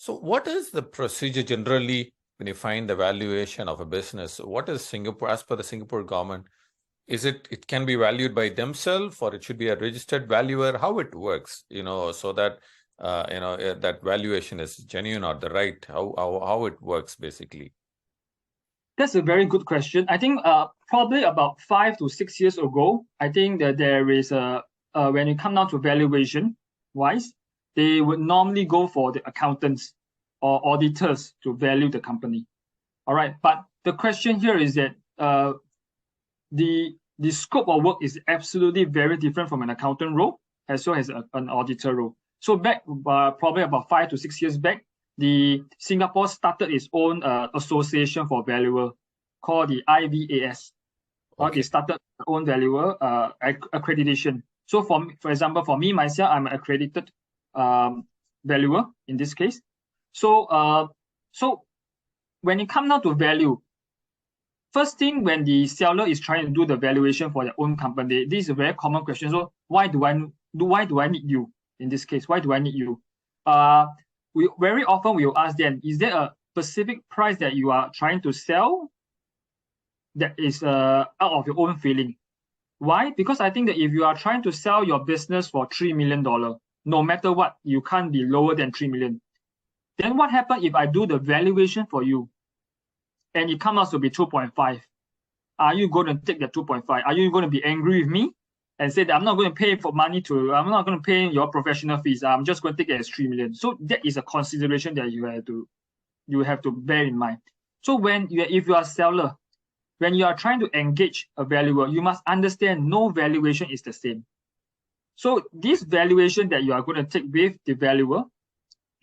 So what is the procedure generally when you find the valuation of a business? What is Singapore, as per the Singapore government? Is it can be valued by themselves, or it should be a registered valuer? How it works, so that that valuation is genuine or the right? How it works basically? That's a very good question. I think probably about 5 to 6 years ago, I think that there is when it comes down to valuation wise, they would normally go for the accountants or auditors to value the company. All right, but the question here is that the scope of work is absolutely very different from an accountant role as well as an auditor role. So back probably about 5 to 6 years back, the Singapore started its own association for valuer called the IVAS. Okay. They started their own valuer accreditation. So for example, for me myself, I'm an accredited valuer in this case. So when it comes down to value, first thing when the seller is trying to do the valuation for their own company, this is a very common question. So why do I need you in this case? Why do I need you? We very often will ask them, is there a specific price that you are trying to sell that is out of your own feeling? Why? Because I think that if you are trying to sell your business for $3 million, no matter what, you can't be lower than 3 million. Then what happens if I do the valuation for you and it comes out to be 2.5? Are you going to take the 2.5? Are you going to be angry with me and say that I'm not going to pay I'm not going to pay your professional fees. I'm just going to take it as 3 million. So that is a consideration that you have to bear in mind. So if you are a seller, when you are trying to engage a valuer, you must understand no valuation is the same. So this valuation that you are going to take with the valuer,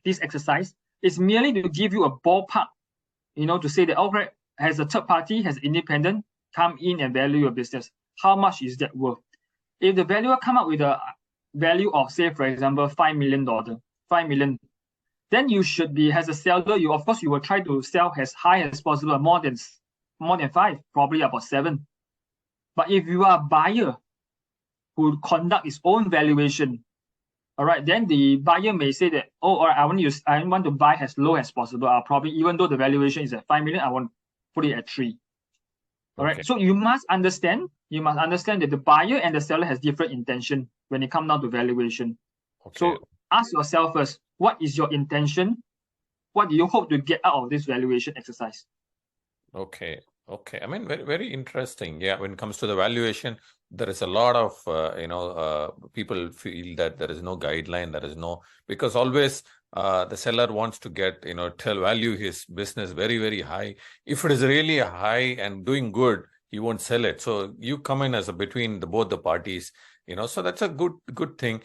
this exercise, is merely to give you a ballpark, to say that, okay, has a third party, has independent come in and value your business. How much is that worth? If the valuer come up with a value of, say, for example, $5 million, then you should be, as a seller, you will try to sell as high as possible, more than 5, probably about 7. But if you are a buyer who conduct its own valuation, all right, then the buyer may say that, all right, I want to buy as low as possible. I'll probably, even though the valuation is at 5 million, I want to put it at 3. All right. So you must understand that the buyer and the seller has different intention when it comes down to valuation. Okay. So ask yourself first, what is your intention? What do you hope to get out of this valuation exercise? Okay. I mean, very, very interesting. Yeah, when it comes to the valuation, there is a lot of, people feel that there is no guideline, because always the seller wants to get, value his business very, very high. If it is really high and doing good, he won't sell it. So you come in as between both the parties, so that's a good thing.